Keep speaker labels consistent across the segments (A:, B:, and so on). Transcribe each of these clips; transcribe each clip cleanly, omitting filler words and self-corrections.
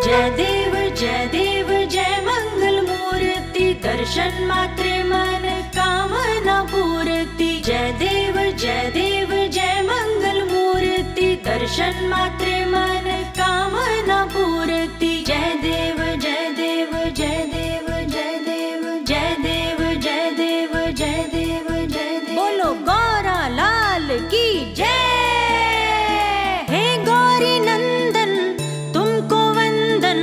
A: जय देव जय मंगल मूर्ति, दर्शन मात्रे मन कामना पूर्ति। जय देव जय मंगल मूर्ति, दर्शन मात्रे मन कामना पूर्ति। जय देव जय देव जय देव जय देव जय देव जय देव जय देव जय देव। बोलो गौरा लाल की जय। हे गौरी नंदन तुमको वंदन,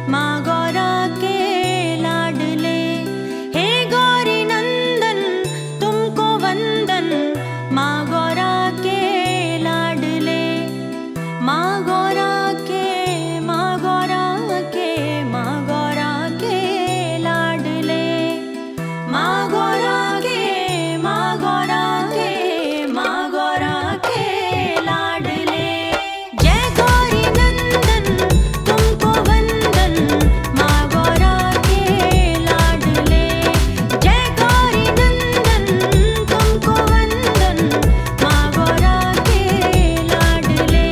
A: माँ गौरा के लाडले। हे गौरी नंदन तुमको वंदन, माँ गौरा के लाडले। माँ गौरा के माँ गौरा के माँ गौरा के लाडले। माँ गौरा के माँ गौरा के माँ गौरा के लाडले। जय गौरी नंदन तुमको वंदन, माँ गौरा के लाडले। जय गौरी नंदन तुमको वंदन, माँ गौरा के लाडले।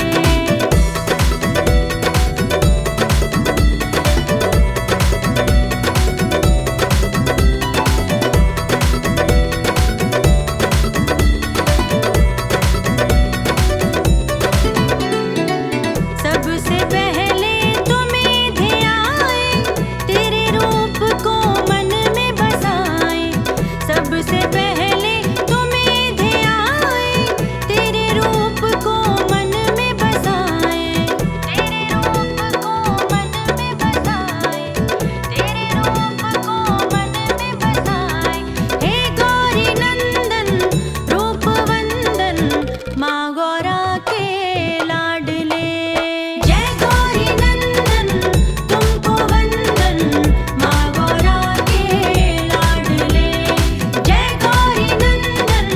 A: सबसे पहले तुम्हें ध्याए, तेरे रूप को मन में बसाए। सबसे पहले तुम्हें ध्याए, तेरे रूप को मन में बसाए। तेरे रूप को मन में बसाए, तेरे रूप को मन में बसाए। हे गौरी नंदन रूप वंदन, माँ गौरा के लाडले। जय गौरी नंदन तुमको वंदन, माँ गौरा के लाडले। जय गौरी नंदन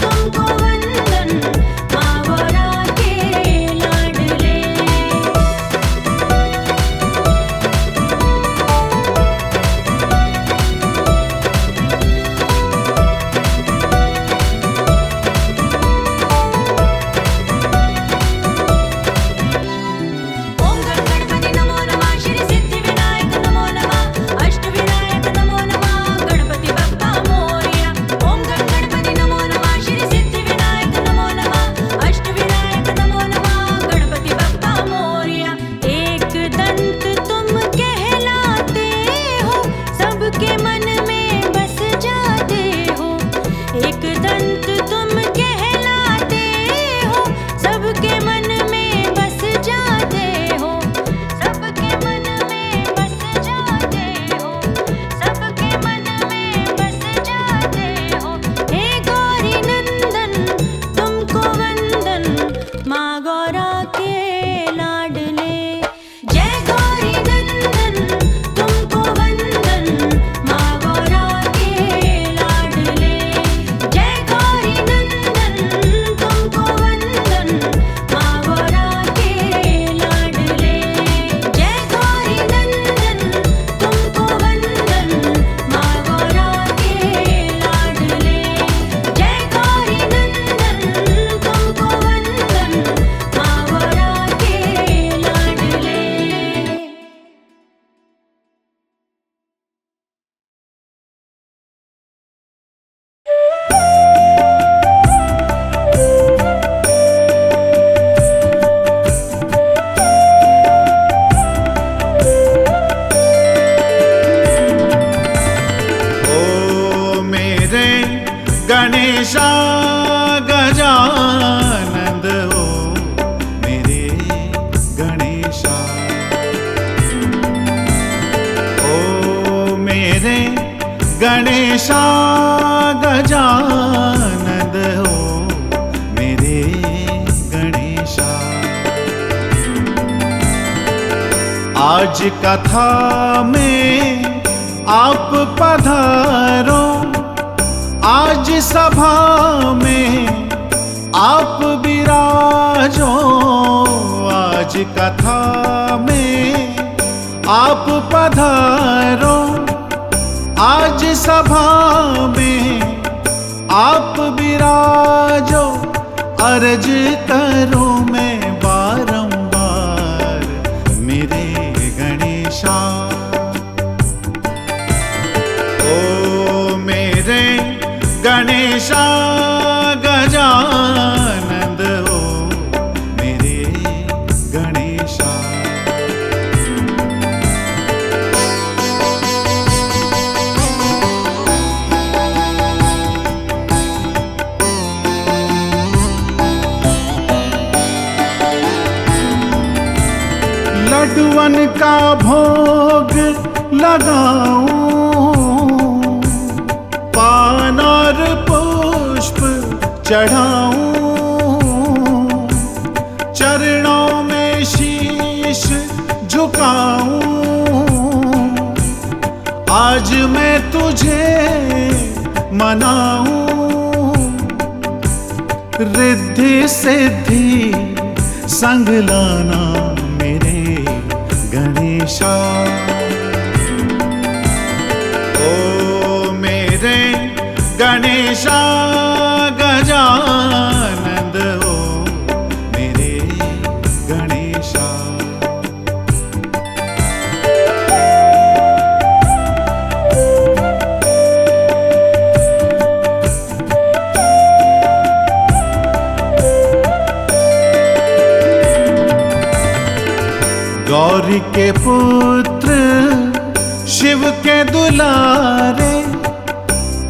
A: तुमको वंदन, माँ गौरा के लाडले। ओम गण गणपति नमो नमः, श्री सिद्धि विनायक नमो नमः, अष्ट विनायक नमो नमः, गणपति बप्पा मोरया। ओम गण गणपति नमो नमः, श्री सिद्धि विनायक नमो नमः, अष्ट विनायक नमो नमः, गणपति बप्पा मोरया। एक दंत तुम कहलाते हो, सबके मन में बस जाते हो। एक दंत तुम कहलाते हो, सबके मन में बस जाते हो। सबके मन में बस जाते हो, सबके मन में बस जाते हो। हे गौरी नंदन तुमको वंदन, माँ गौरा के लाडले। जय गौरी नंदन तुमको वंदन, माँ गौरा के लाडले। जय गौरी नंदन तुमको वंदन, माँ गौरा के लाडले। जय गौरी नंदन तुमको वंदन, माँ गौरा के लाडले। जय गौरी नंदन तुमको वंदन, माँ गौरा के लाडले।
B: ओ मेरे गणेशा गजानंद हो, मेरे गणेशा। ओ मेरे गणेशा गजानंद हो, मेरे गणेशा। आज कथा में आप पधारो, आज सभा में आप विराजो। आज कथा में आप पधारो, आज सभा में आप विराजो। अर्ज करूं मैं बारंबार, मेरे गणेशा गजानंद हो मेरे गणेशा। लड्डुअन का भोग लगाऊं, पान और पुष्प चढ़ाऊं, चरणों में शीश झुकाऊं। आज मैं तुझे मनाऊं, रिद्धि सिद्धि संग लाना मेरे गणेशा। ओ मेरे गणेशा गजानंद हो मेरे गणेशा। गौरी के पुत्र शिव के दुलारे,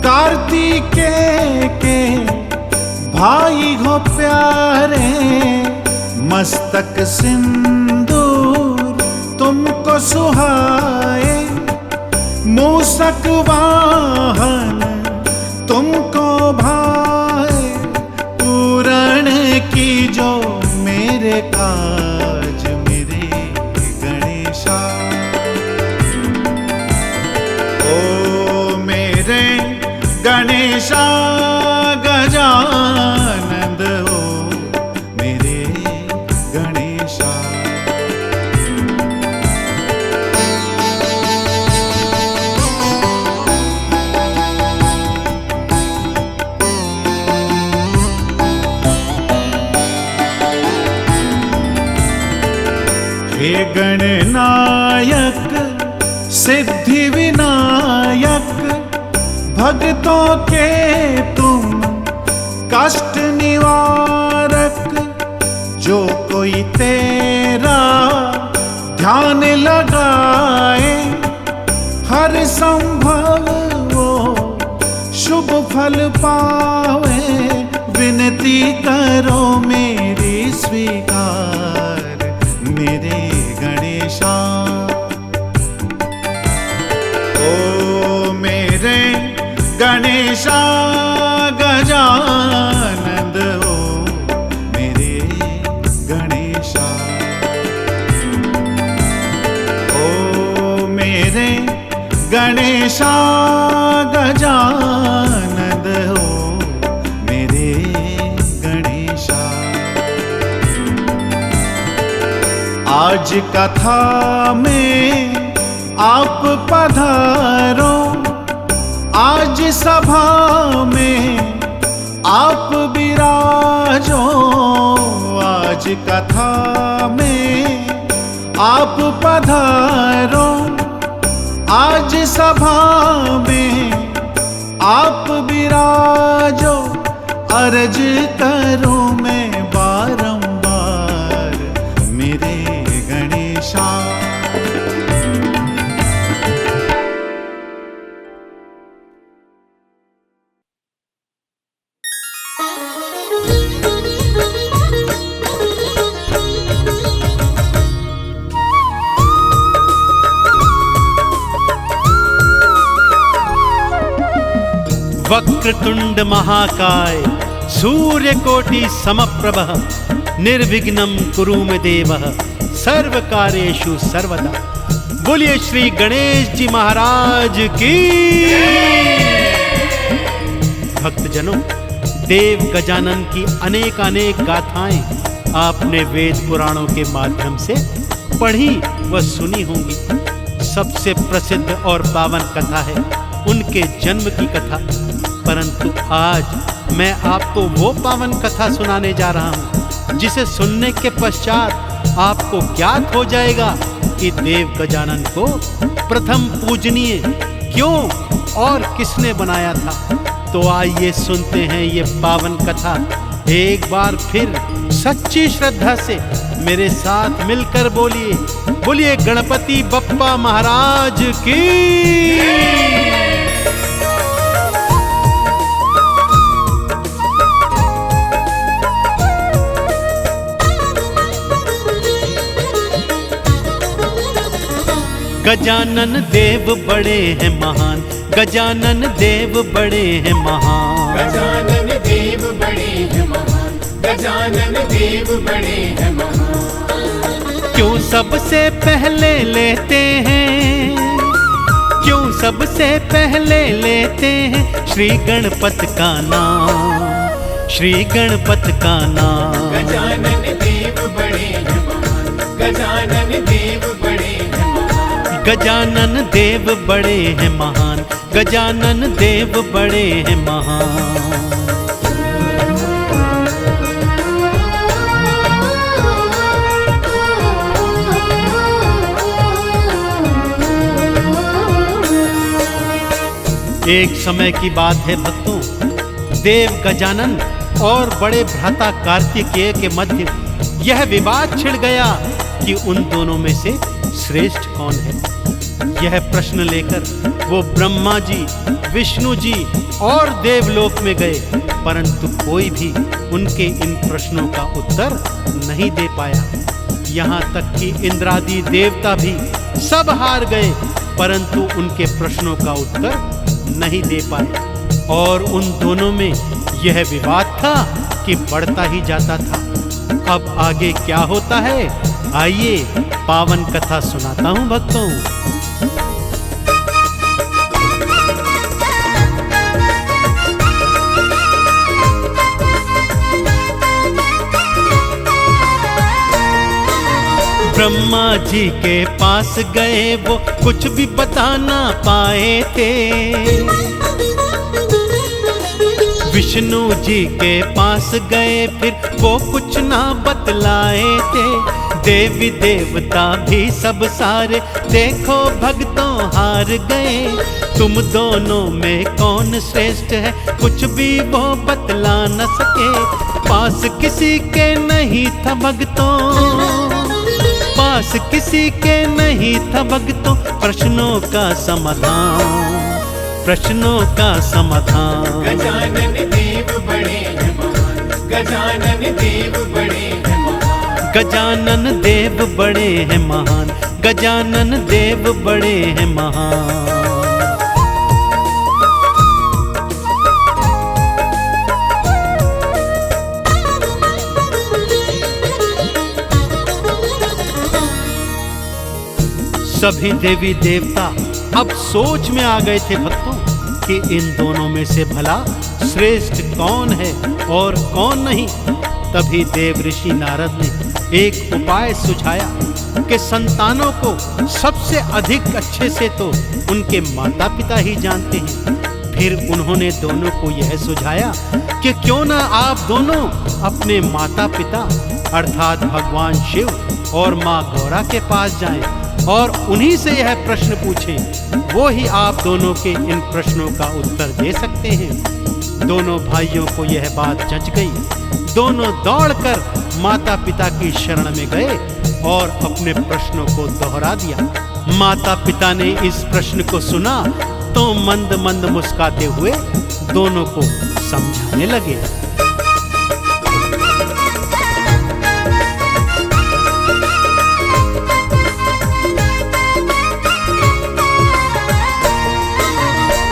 B: कार्तिकेय के भाई हो प्यारे। मस्तक सिंदूर तुमको सुहाए, मूषक वाहन तुमको भाए। पूरण की जो मेरे काज मेरे गणेशा। ओ मेरे गणेशा गजानंद हो मेरे गणेशा। हे गणनायक सिद्धि विनायक, भक्तों के तुम कष्ट निवारक। जो कोई तेरा ध्यान लगाए, हर संभव वो शुभ फल पावे। विनती करो मेरी स्वीकार मेरे गणेशा। ओ मेरे गणेशा गजानंद हो मेरे गणेशा। ओ मेरे गणेशा गजानंद हो मेरे गणेशा। आज कथा में आप पधारो, आज सभा में आप विराजो। आज कथा में आप पधारो, आज सभा में आप विराजो। अर्ज करूं मैं बारंबार मेरे गणेशा।
C: वक्रतुंड महाकाय सूर्यकोटि समप्रभ, निर्विघ्नं कुरु मे देव सर्वकार्येषु सर्वदा। बोलिए श्री गणेश जी महाराज की। भक्तजनों, देव गजानन की अनेक अनेक गाथाएं आपने वेद पुराणों के माध्यम से पढ़ी व सुनी होंगी। सबसे प्रसिद्ध और पावन कथा है उनके जन्म की कथा। परंतु आज मैं आपको वो पावन कथा सुनाने जा रहा हूँ जिसे सुनने के पश्चात आपको ज्ञात हो जाएगा कि देव गजानन को प्रथम पूजनीय क्यों और किसने बनाया था। तो आइए सुनते हैं ये पावन कथा एक बार फिर सच्ची श्रद्धा से मेरे साथ मिलकर बोलिए, बोलिए गणपति बप्पा महाराज की। गजानन देव बड़े हैं महान, गजानन देव बड़े हैं महान,
D: गजानन देव बड़े हैं महान, गजानन देव बड़े हैं महान।
C: क्यों सबसे पहले लेते हैं, क्यों सबसे पहले लेते हैं श्री गणपत का नाम, श्री गणपत का नाम।
D: गजानन देव बड़े हैं महान, गजानन देव बड़े हैं महान,
C: गजानन देव बड़े हैं महान, गजानन देव बड़े हैं महान। एक समय की बात है भक्तों, देव गजानन और बड़े भ्राता कार्तिकेय के मध्य यह विवाद छिड़ गया कि उन दोनों में से श्रेष्ठ कौन है। यह प्रश्न लेकर वो ब्रह्मा जी, विष्णु जी और देवलोक में गए, परंतु कोई भी उनके इन प्रश्नों का उत्तर नहीं दे पाया। यहाँ तक कि इंद्रादि देवता भी सब हार गए, परंतु उनके प्रश्नों का उत्तर नहीं दे पाए। और उन दोनों में यह विवाद था कि बढ़ता ही जाता था। अब आगे क्या होता है, आइए पावन कथा सुनाता हूं भक्तों। ब्रह्मा जी के पास गए, वो कुछ भी बता ना पाए थे। विष्णु जी के पास गए, फिर वो कुछ ना बतलाए थे। देवी देवता भी सब सारे देखो भक्तों हार गए। तुम दोनों में कौन श्रेष्ठ है, कुछ भी वो बतला न सके। पास किसी के नहीं था भक्तों, पास किसी के नहीं था भक्तों प्रश्नों का समाधान, प्रश्नों का समाधान।
D: गजानन देव बड़े हैं महान, गजानन देव बड़े हैं महान,
C: गजानन देव बड़े हैं महान, गजानन देव बड़े हैं महान। सभी देवी देवता अब सोच में आ गए थे भक्तों कि इन दोनों में से भला श्रेष्ठ कौन है और कौन नहीं। तभी देव ऋषि नारद ने एक उपाय सुझाया कि संतानों को सबसे अधिक अच्छे से तो उनके माता पिता ही जानते हैं। फिर उन्होंने दोनों को यह सुझाया कि क्यों ना आप दोनों अपने माता पिता अर्थात भगवान शिव और माँ गौरा के पास जाएं और उन्हीं से यह प्रश्न पूछें। वो ही आप दोनों के इन प्रश्नों का उत्तर दे सकते हैं। दोनों भाइयों को यह बात जच गई। दोनों दौड़कर माता पिता की शरण में गए और अपने प्रश्नों को दोहरा दिया। माता पिता ने इस प्रश्न को सुना तो मंद मंद मुस्कुराते हुए दोनों को समझाने लगे।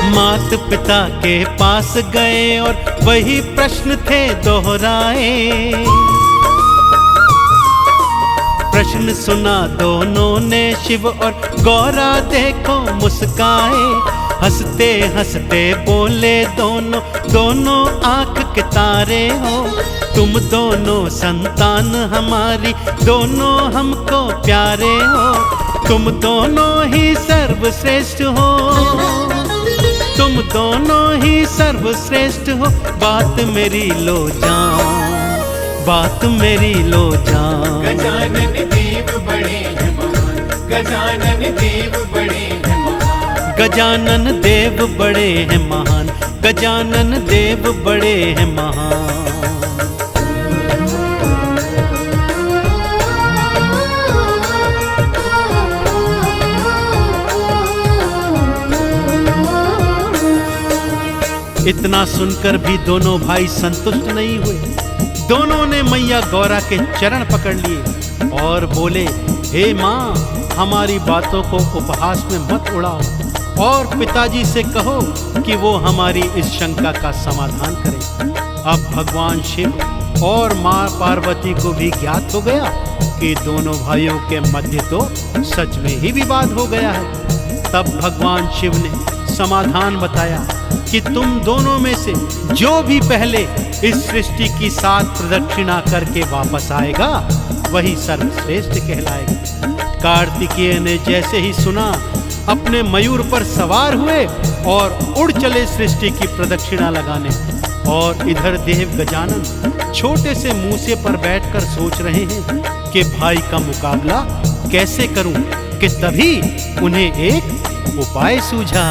C: मात पिता के पास गए और वही प्रश्न थे दोहराए। प्रश्न सुना दोनों ने, शिव और गौरा देखो मुस्काए। हंसते हंसते बोले दोनों, दोनों आंख के तारे हो। तुम दोनों संतान हमारी, दोनों हमको प्यारे हो। तुम दोनों ही सर्वश्रेष्ठ हो, तुम दोनों ही सर्वश्रेष्ठ हो। बात मेरी लो जान, बात मेरी लो जान।
D: गजानन देव बड़े हैं महान, गजानन देव बड़े हैं महान,
C: गजानन देव बड़े हैं महान, गजानन देव बड़े हैं महान। इतना सुनकर भी दोनों भाई संतुष्ट नहीं हुए। दोनों ने मैया गौरा के चरण पकड़ लिए और बोले, हे माँ, हमारी बातों को उपहास में मत उड़ाओ और पिताजी से कहो कि वो हमारी इस शंका का समाधान करें। अब भगवान शिव और माँ पार्वती को भी ज्ञात हो गया कि दोनों भाइयों के मध्य तो सच में ही विवाद हो गया है। तब भगवान शिव ने समाधान बताया कि तुम दोनों में से जो भी पहले इस सृष्टि की 7 प्रदक्षिणा करके वापस आएगा वही सर्वश्रेष्ठ कहलाएगा। कार्तिकेय ने जैसे ही सुना अपने मयूर पर सवार हुए और उड़ चले सृष्टि की प्रदक्षिणा लगाने। और इधर देव गजानन छोटे से मूसे पर बैठकर सोच रहे हैं कि भाई का मुकाबला कैसे करूं, कि तभी उन्हें एक उपाय सूझा।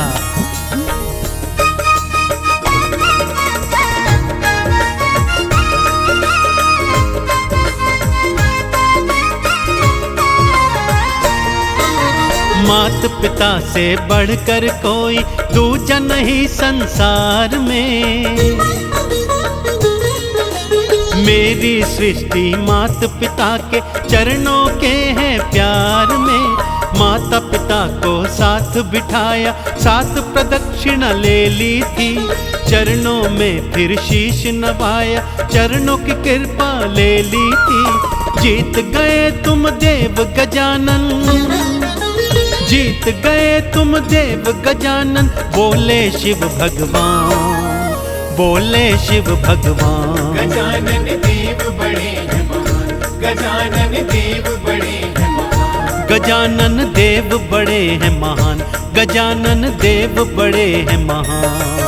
C: मात पिता से बढ़कर कोई दूजा नहीं संसार में। मेरी सृष्टि मात पिता के चरणों के हैं प्यार में। माता पिता को साथ बिठाया, 7 प्रदक्षिणा ले ली थी। चरणों में फिर शीश नवाया, चरणों की कृपा ले ली थी। जीत गए तुम देव गजानन, जीत गए तुम देव गजानन, बोले शिव भगवान, बोले शिव भगवान।
D: गजानन देव बड़े हैं महान, गजानन देव बड़े हैं महान।
C: गजानन देव बड़े हैं महान, गजानन देव बड़े हैं महान।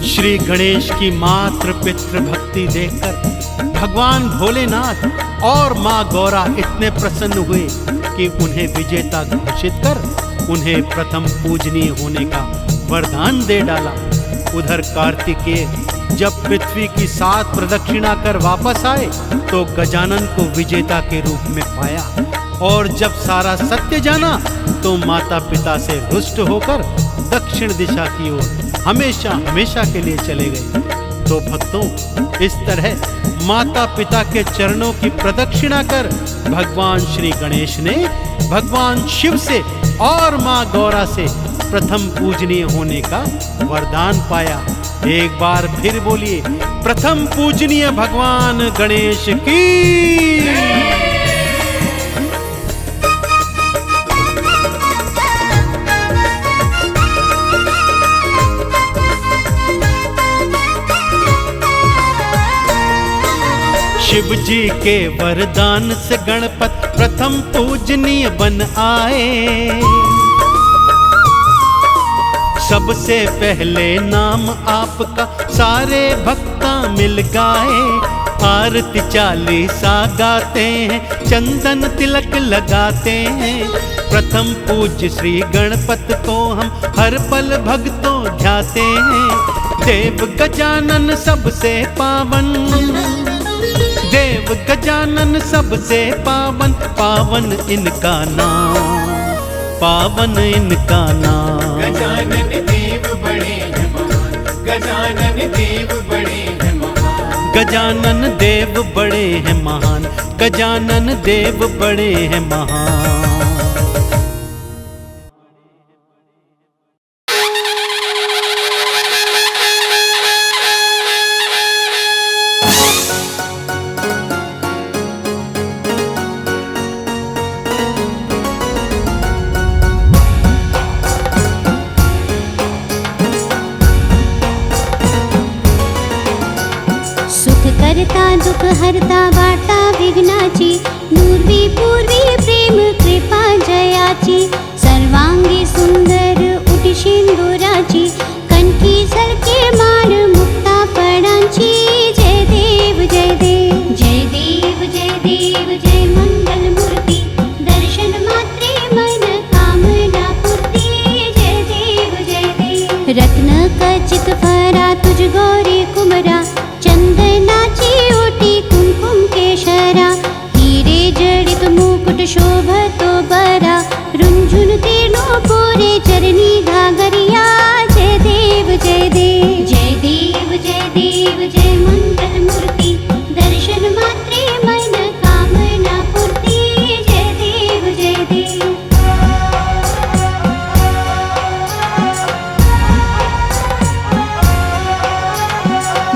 C: श्री गणेश की मातृ पितृ भक्ति देखकर भगवान भोलेनाथ और माँ गौरा इतने प्रसन्न हुए कि उन्हें विजेता घोषित कर उन्हें प्रथम पूजनीय होने का वरदान दे डाला। उधर कार्तिकेय जब पृथ्वी की 7 प्रदक्षिणा कर वापस आए तो गजानन को विजेता के रूप में पाया। और जब सारा सत्य जाना तो माता पिता से रुष्ट होकर दक्षिण दिशा की ओर हमेशा हमेशा के लिए चले गए। तो भक्तों, इस तरह माता पिता के चरणों की प्रदक्षिणा कर भगवान श्री गणेश ने भगवान शिव से और माँ गौरा से प्रथम पूजनीय होने का वरदान पाया। एक बार फिर बोलिए, प्रथम पूजनीय भगवान गणेश की। शिव जी के वरदान से गणपत प्रथम पूजनीय बन आए। सबसे पहले नाम आपका सारे भक्ता मिल गाए। आरती चालीसा गाते हैं, चंदन तिलक लगाते हैं। प्रथम पूज्य श्री गणपत को हम हर पल भक्तों ध्याते हैं। देव गजानन सबसे पावन, देव गजानन सबसे पावन, पावन इनका नाम, पावन इनका नाम।
D: गजानन देव बड़े हैं महान, गजानन देव बड़े हैं महान।
C: गजानन देव बड़े हैं महान, गजानन देव बड़े हैं महान।
E: करता दुख हरता वार्ता विघ्नाची, दूर्वी पूर्वी प्रेम कृपा जयाची। सर्वांगी सुंदर उटी सिंदुराची, कणकी सरके माळ मुक्ता फळांची। जय देव जय गौरी कुमरा, चंदनाची ओटी कुमकुम केशरा, हिरे जडित मुकुट शोभतो बरा, रुंझुन तीर्णो पोरे चरणी घागरिया, जय देव जय देव जय देव जय देव जय मंगल मूर्ति, दर्शन मात्रे मन कामना पूर्ति, जय देव जय देव।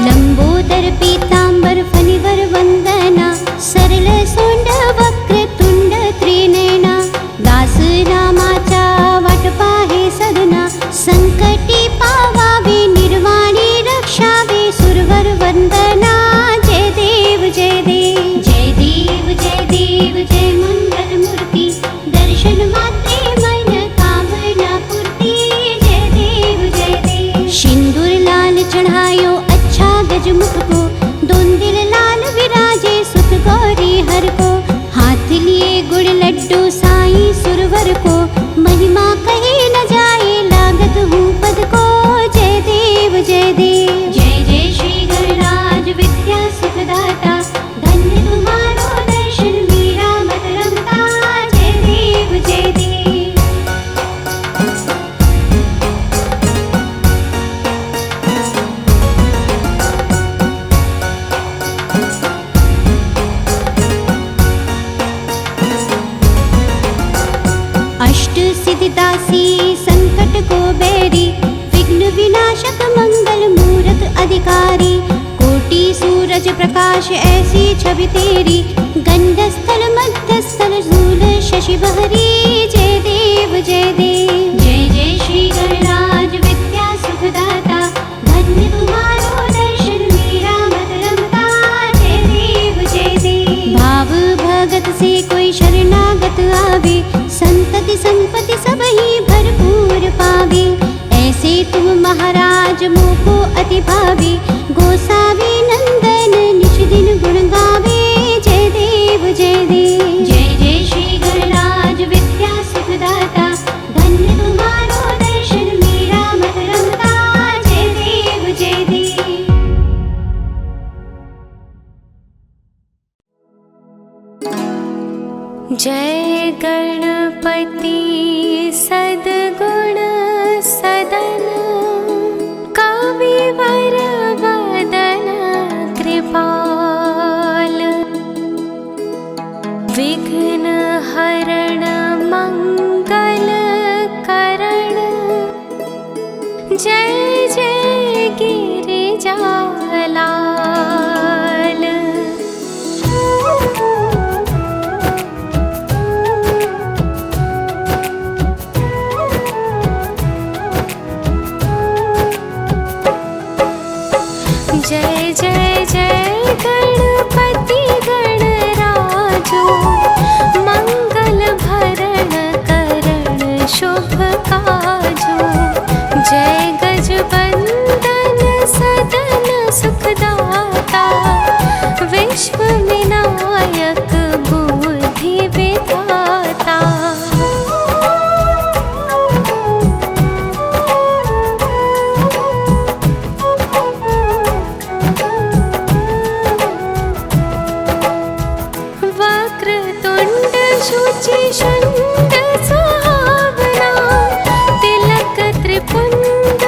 E: लंबोदर पीतांबर फणिवर वंदना, सरल सोंड वक्र तुंड त्रिनयना, दास नामाचा वाटपा हे सदना, संकटी पावावे निर्वाणी रक्षावे सुरवर वंदना, जय देव जय देव जय देव जय देव जय मंगल मूर्ति, दर्शन मात्रे मन कामना पूर्ति, जय देव जय देव। सिंदूर लाल चढ़ायो अच्छा गजमुख को, दोन दिल लाल विराजे सुत गौरी हर को, हाथ लिए गुड़ लड्डू साईं सुरवर को, महिमा कहे न जाए लागत हूँ पद को, जय देव जय देव जय जय श्री गणराज विद्या सुखदाता, धन्य तुम्हारो दर्शन मीरा मत रमता, जय देव जय देव। अष्ट सिद्धिदासी संकट को बैरी, विघ्न विनाशक मंगल मूरत अधिकारी, कोटि सूरज प्रकाश ऐसी छवि तेरी, गंधस्थल मध्यस्थल शूल शशि बहरी, जय देव जय देव जय जय श्री गणराज विद्या सुखदाता, धन्य तुम्हारो दर्शन मीरा मत रमता, जय देव जय देव। भाव भगत से कोई शरणागत आवे, संतति संपत्ति सब ही भरपूर पावे, ऐसे तुम महाराज मोको अति भावे, गोसावी नंदन निज दिन गुण गावे, जय देव जय देव जय जय श्री गणराज विद्या सुखदाता, धन्य तुम्हारो दर्शन मीरा मत रमता, जय देव जय देव।
F: जय गणपति सद्गुण सदन, कविवर वदन कृपाल, विघ्न हरण मंगल करण, जय जय गिरिजालाल। जय जय जय गणपति गणराजो, मंगल भरण करण शुभ काजो, जय गजबंदन सदन सुखदाता, विश्व विनायक बुद्धि विधाता। शुचिशुंड सुहावना, तिलक त्रिपुंड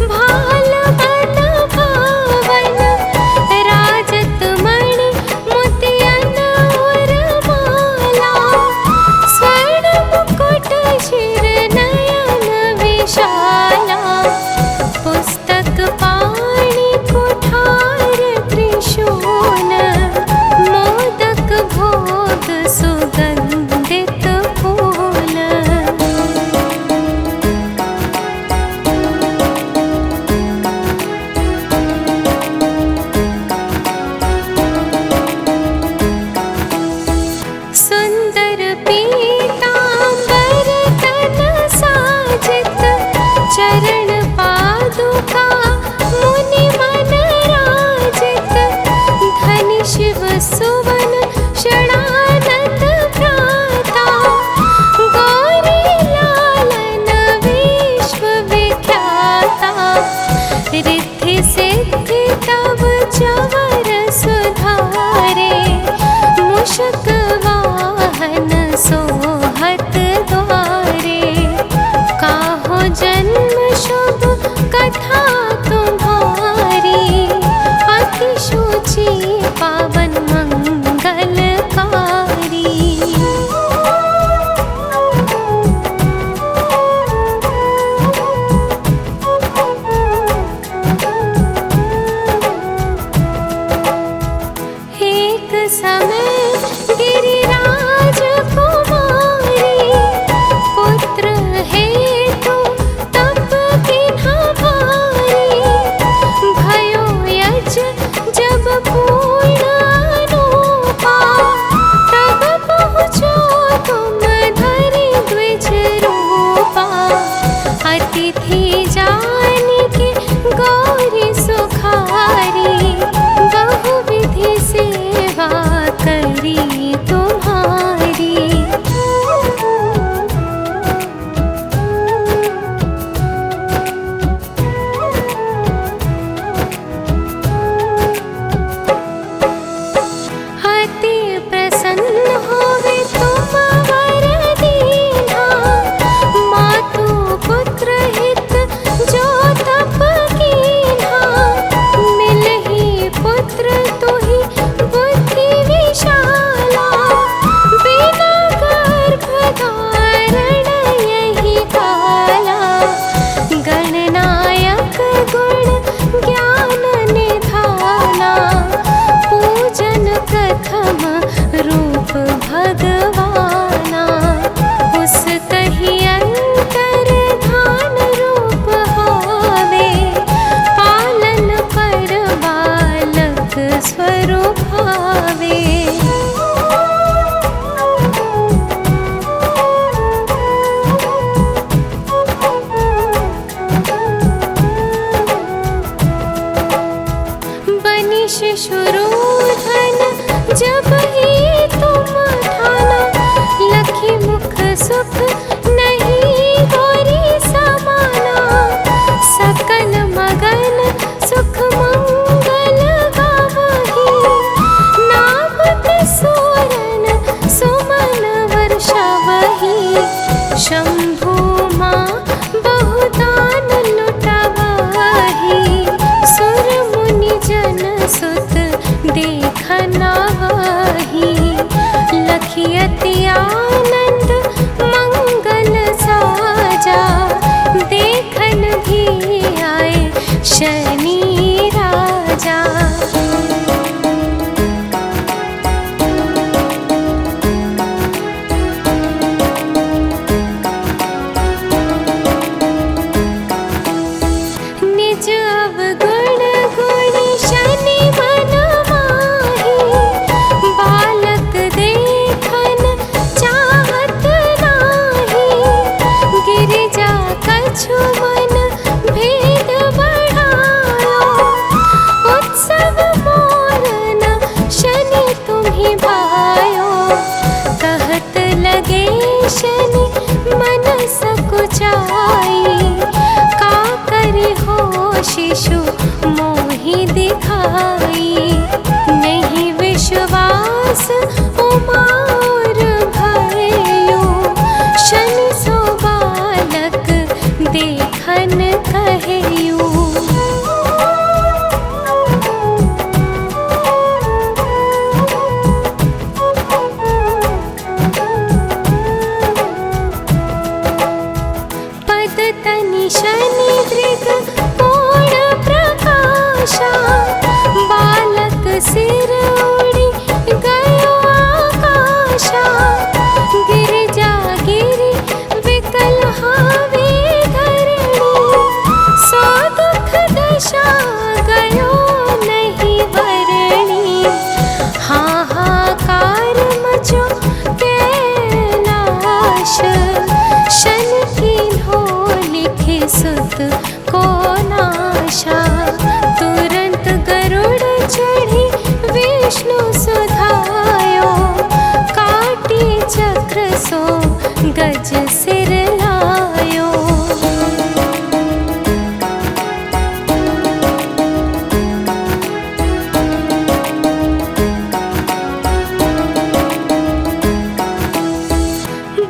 F: भाल मन भावन, राजत मणि मोती वही अंतर ध्यान रूप हावे, पालन पर बालक स्वरूप हावे। बनी शिशुरूधन जब ही तुम ठाना, लखी मुख सुख नहीं गौरी समाना। सकल मगन सुख मंगल गावही, नाभत सूरन सुमन वर्षावही। शंभु माँ बहुदान लुटावही, सुर मुनि जन सुत देखना वही। लखी अति आनंद मंगल साजा, देखन भी आए शनि राजा। निज अवगुण गुणी शनि मन माही, बालक देखन चाहत नाही। गिरिजा कछु मन भेद बढ़ायो, उत्सव मोरन शनि तुम्हि भायो। कहत लगे शनि मन सकुचाई, का करि हो शिशु मोहि दिखाई। नहीं विश्वास उमा और भयो, शनि सो बालक देखन कहेयू। पद तनि शनि दृग कोण प्रकाशा, बालक सिर उड़ी गयो आकाशा। गिरिजा गिरि विकल हावे धरणी, सो दुख दशा गयो नहीं वरणी। हाहाकार मचो कैलाश, शनि कीन्हो लिखे सुत को नाशा। तुरंत गरुड़ चढ़ी विष्णु सुधायो, काटी चक्र सो गज सिर लायो।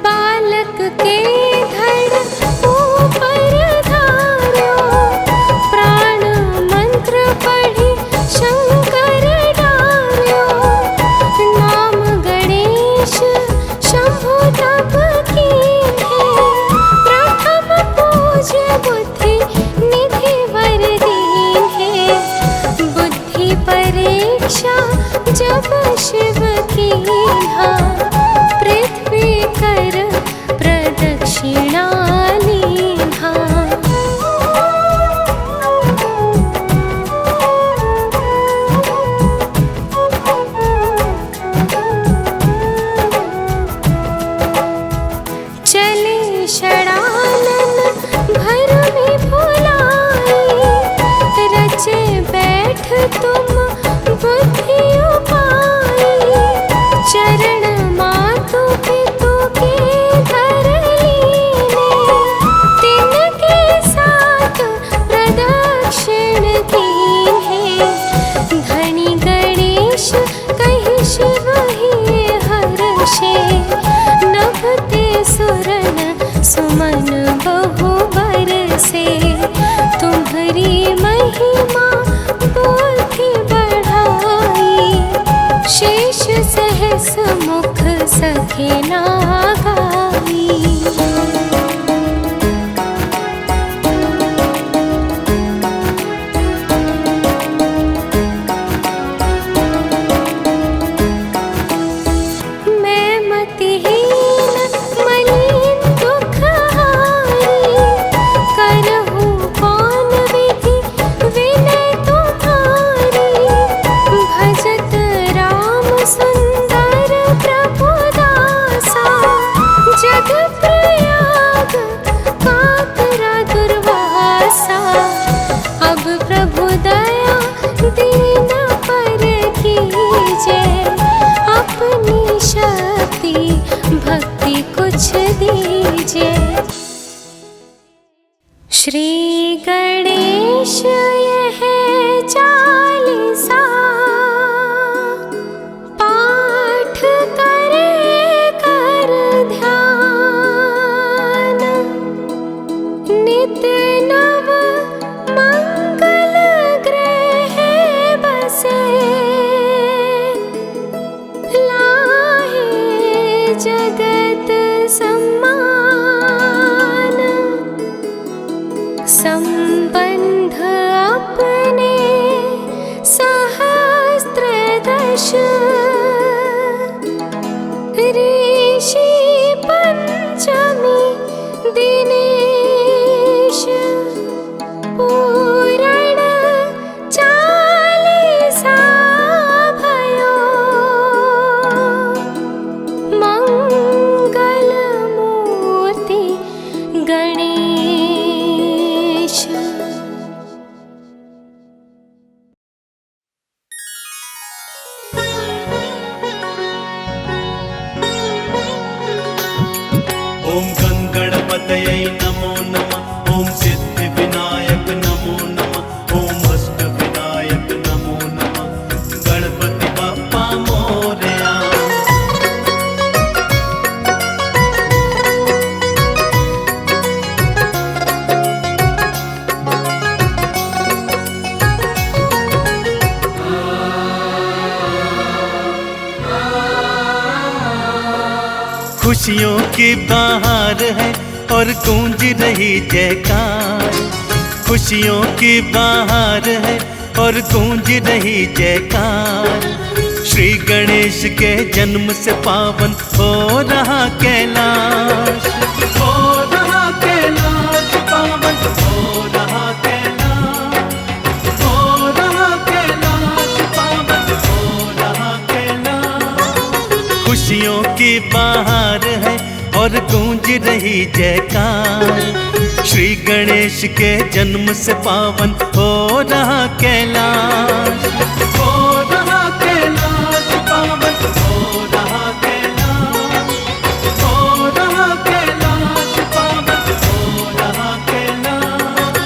F: बालक के धड़ ऊपर धार्यो, प्राण मंत्र पढ़ी शंकर डार्यो। नाम गणेश शंभु तब कीन्हे, प्रथम पूज्य बुद्धि निधि वर दीन्हे। बुद्धि परीक्षा जब शिव कीन्हा, पृथ्वी कर प्रदक्षिणा लीन्हा। चले षडानन भर में भुलाई, रचे बैठ तुम बुद्धि उपाई। चरण मातु पितु के धर लीने, तिनके साथ प्रदक्षिण कीन्हे। धनी गणेश कहि शिव ही हर्षे, नभते सुरन सुमन बहु बरसे। तुम्हरी महिमा बुद्धि बढ़ाई, शेष सहस मुख सखे ना गाई। मैं मतिहीन मलिन दुख श्री गणेश यह चालीसा पाठ करे कर ध्यान, नित नव मंगल ग्रह बसे, लाहे जगत सम्मान, संबंध अपने सहस्त्रदश, ऋषि पंचमी दिनेश, पूरण चालीसा भयो, मंगल मूर्ति गणेश।
C: ओम गंगणपतये नमो नमः, ओम सिद्धिविनायक नमो नमः, ओम अष्टविनायक नमो नमः, गणपति बप्पा मोरया। खुशियों की बहार है और गूंज रही जयकार, खुशियों की बहार है और गूंज रही जयकार, श्री गणेश के जन्म से पावन हो रहा कैलाश, हो रहा कैलाश पावन, हो रहा कैलाश, हो रहा कैलाश पावन, हो रहा कैलाश। खुशियों की बहार है और गूंज रही जयकार, श्री गणेश के जन्म से पावन हो रहा कैलाश, हो रहा कैलाश पावन, हो रहा कैलाश, हो रहा कैलाश पावन, हो रहा कैलाश।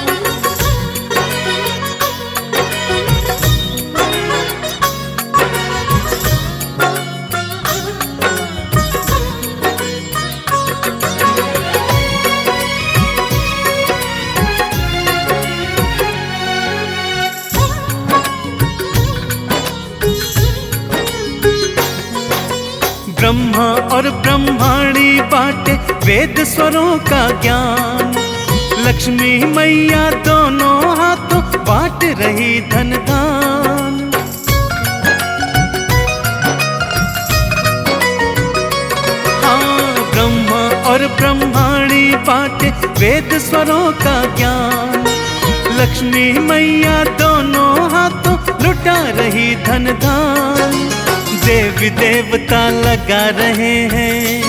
C: ब्रह्मा और ब्रह्माणी बाटे वेद स्वरों का ज्ञान, लक्ष्मी मैया दोनों हाथों बांट रही धन दान। हाँ, ब्रह्मा और ब्रह्माणी बाटे वेद स्वरों का ज्ञान, लक्ष्मी मैया दोनों हाथों लुटा रही धन दान, देवी देवता लगा रहे हैं,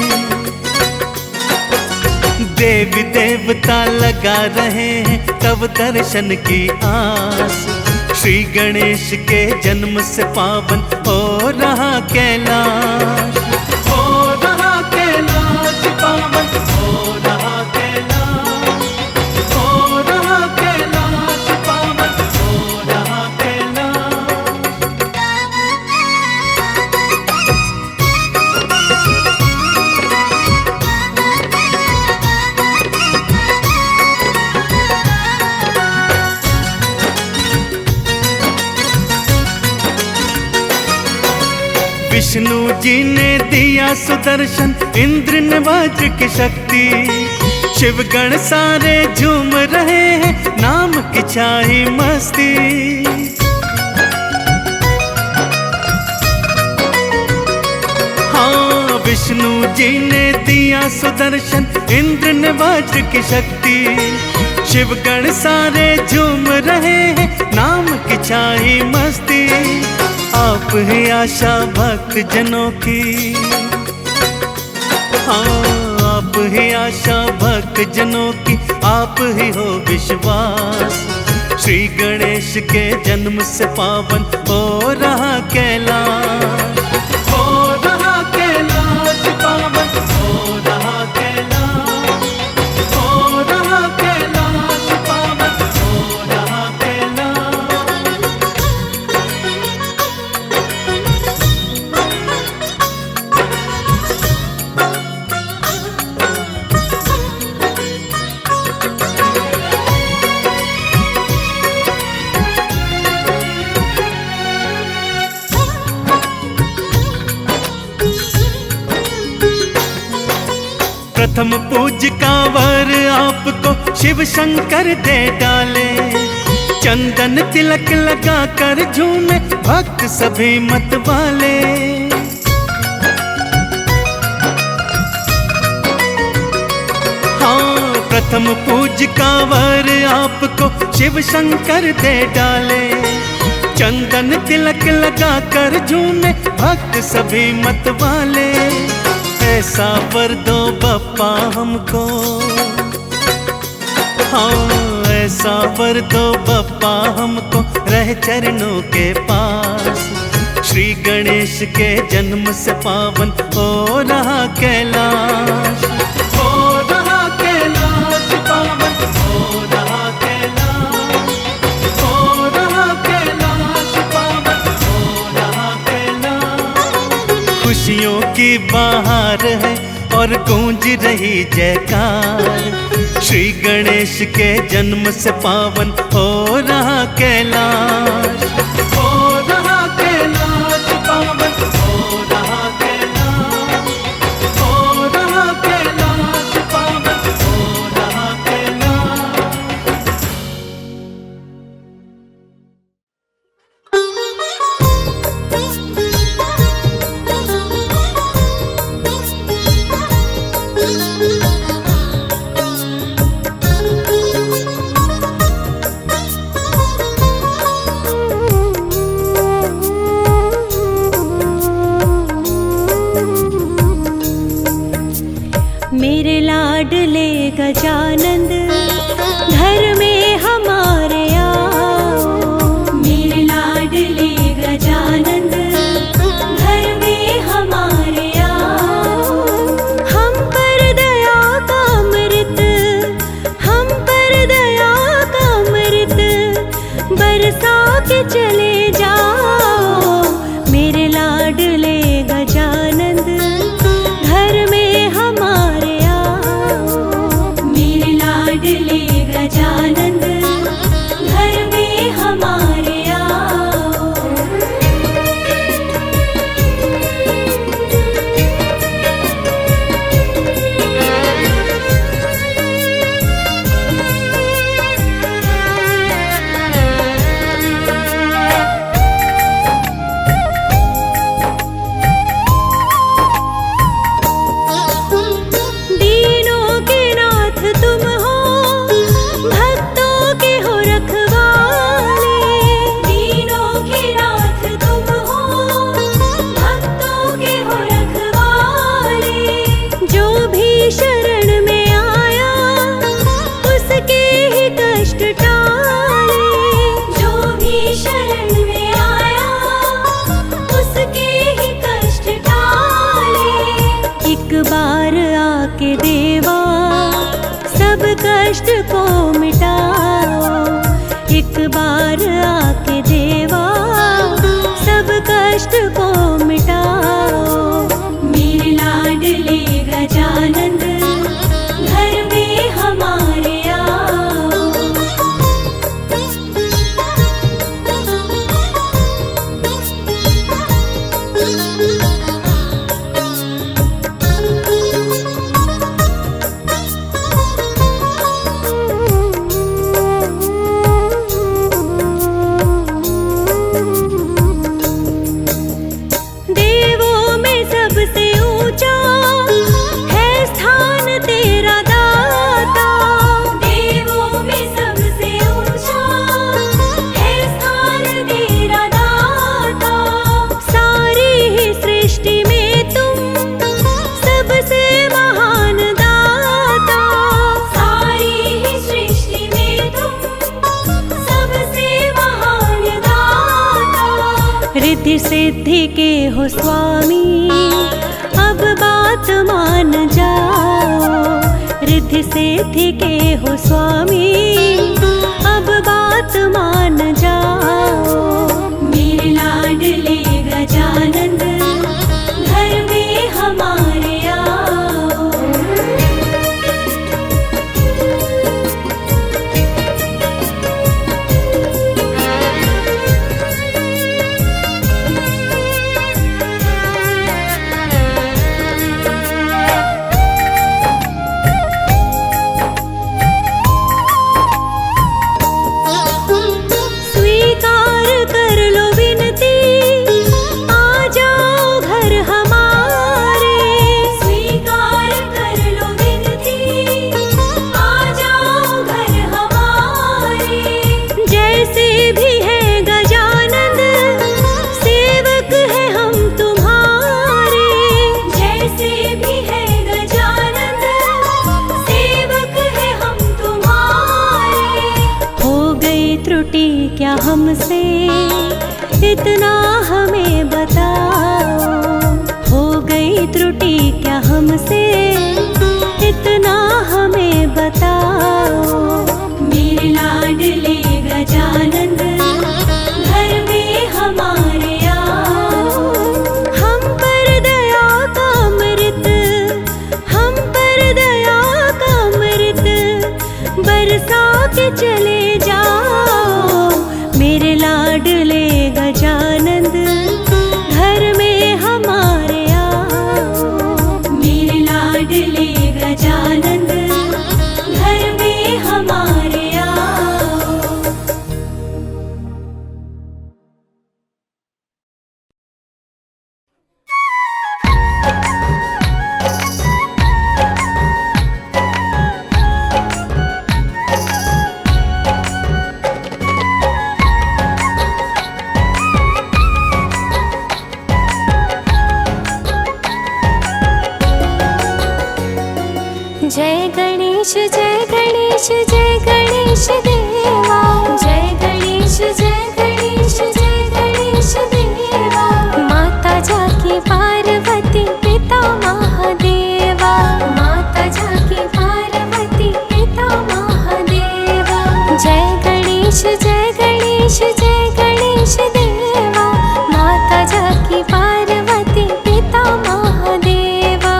C: देवी देवता लगा रहे हैं तब दर्शन की आस, श्री गणेश के जन्म से पावन हो रहा कैलाश, हो रहा कैलाश पावन, हो रहा कैलाश, हो रहा कैलाश पावन, हो रहा कैलाश। विष्णु जी ने दिया सुदर्शन, इंद्र ने वज्र की शक्ति, शिवगण सारे झूम रहे हैं नाम की छाई मस्ती। हाँ, विष्णु जी ने दिया सुदर्शन, इंद्र ने वज्र की शक्ति, शिवगण सारे झूम रहे हैं नाम की छाई मस्ती। आप ही आशा भक्त जनों की, हाँ आप ही आशा भक्त जनों की, आप ही हो विश्वास, श्री गणेश के जन्म से पावन हो रहा कैलाश, हो रहा कैलाश पावन, हो रहा कैलाश, हो रहा कैलाश प्रथम पूज कांवर आपको शिव शंकर दे डाले, चंदन तिलक लगा कर झूमे भक्त सभी मत वाले। हाँ, प्रथम पूज कांवर आपको शिव शंकर दे डाले, चंदन तिलक लगा कर झूमे भक्त सभी मत वाले। ऐसा वर दो बप्पा हमको, हाँ ऐसा वर दो बप्पा हमको, रह चरणों के पास। श्री गणेश के जन्म से पावन हो रहा कैलाश, हो रहा कैलाश पावन, हो रहा कैलाश, हो रहा कैलाश पावन, हो रहा कैलाश। खुशियों की बहार है और गूंज रही जयकार, श्री गणेश के जन्म से पावन हो रहा कैलाश, हो रहा कैलाश पावन, हो रहा कैलाश, हो रहा कैलाश पावन, हो रहा कैलाश।
F: मेरे लाडले गजानंद घर में हमारे आओ,
A: मेरे लाडले गजानंद घर में हमारे आओ।
F: हम पर दया का अमृत, हम पर दया का अमृत बरसा के चले जाओ। मेरे लाडले गजानंद घर में हमारे आओ,
A: मेरे लाडले गजानंद घर में हमारे आओ।
F: दीनों के नाथ तुम हो, भक्तों के हो रखवाले।
A: दीनों के नाथ तुम हो, भक्तों के हो रखवाले।
F: जो भी शरण में आया उसके ही कष्ट टाले,
A: जो भी शरण में आया उसके ही कष्ट टाले।
F: एक बार आके देवा सब कष्ट को मिटाओ। एक बार आके देवा सब कष्ट को मिटाओ।
A: मेरे लाडले गजानंद घर में हमारे आओ।
F: देवों में सबसे ऊंचा है स्थान तेरा दाता।
A: देवों में सबसे ऊंचा है स्थान तेरा दाता।
F: सारी ही सृष्टि में तुम सबसे महान दाता।
A: सारी ही सृष्टि में तुम सबसे महान दाता।
F: रिद्धि सिद्धि के हो स्वामी अब बात मान जाओ। रिद्धि सिद्धि के हो स्वामी अब बात मान जाओ।
A: मेरे लाडले गजानंद घर में हमारे आओ।
F: हमसे, इतना हमें बताओ। हो गई त्रुटि क्या हमसे, इतना हमें बताओ।
A: मेरे लाडले गजानन घर में हमारे आओ।
F: हम पर दया का अमृत, हम पर दया का अमृत बरसा के चले जाओ। मेरे लाडले गजानन घर में हमारे आओ।
A: मेरे लाडले गजानन घर में हमारे आओ।
E: जय गणेश जय गणेश जय गणेश देवा। जय गणेश जय गणेश जय गणेश देवा। माता जाकी पार्वती पिता महादेवा। माता जाकी पार्वती पिता महादेवा। जय गणेश जय गणेश जय गणेश देवा। माता जाकी पार्वती पिता महादेवा।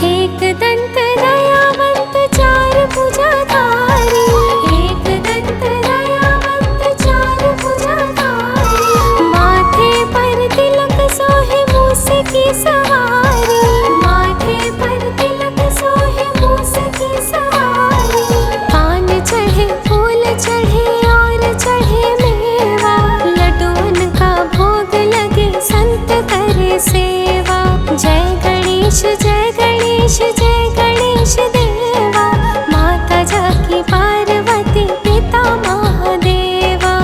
E: एक दंत दयावंत चार भुजाधारी। एक दंत दयावंत चार भुजाधारी। माथे पर तिलक सोहे मूस की सवारी। माथे पर तिलक सोहे मूस की सवारी। पान चढ़े फूल चढ़े और चढ़े मेवा। लड्डून का भोग लगे संत करे सेवा। जय गणेश जय गणेश जय गणेश देवा। माता जाकी पार्वती पिता महादेवा।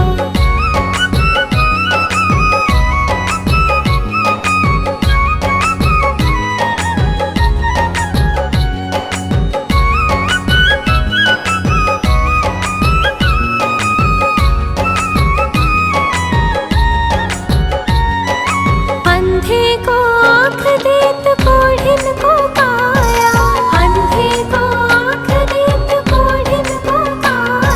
E: अंधे को आँख देत कोढ़िन को काया। अंधे को आँख देत कोढ़िन को काया।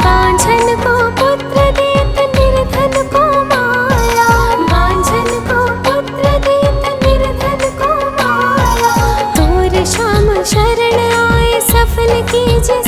E: बांझन को पुत्र देत निर्धन को माया। बांझन को पुत्र देत निर्धन को माया। तोर श्याम शरण आए सफल कीजे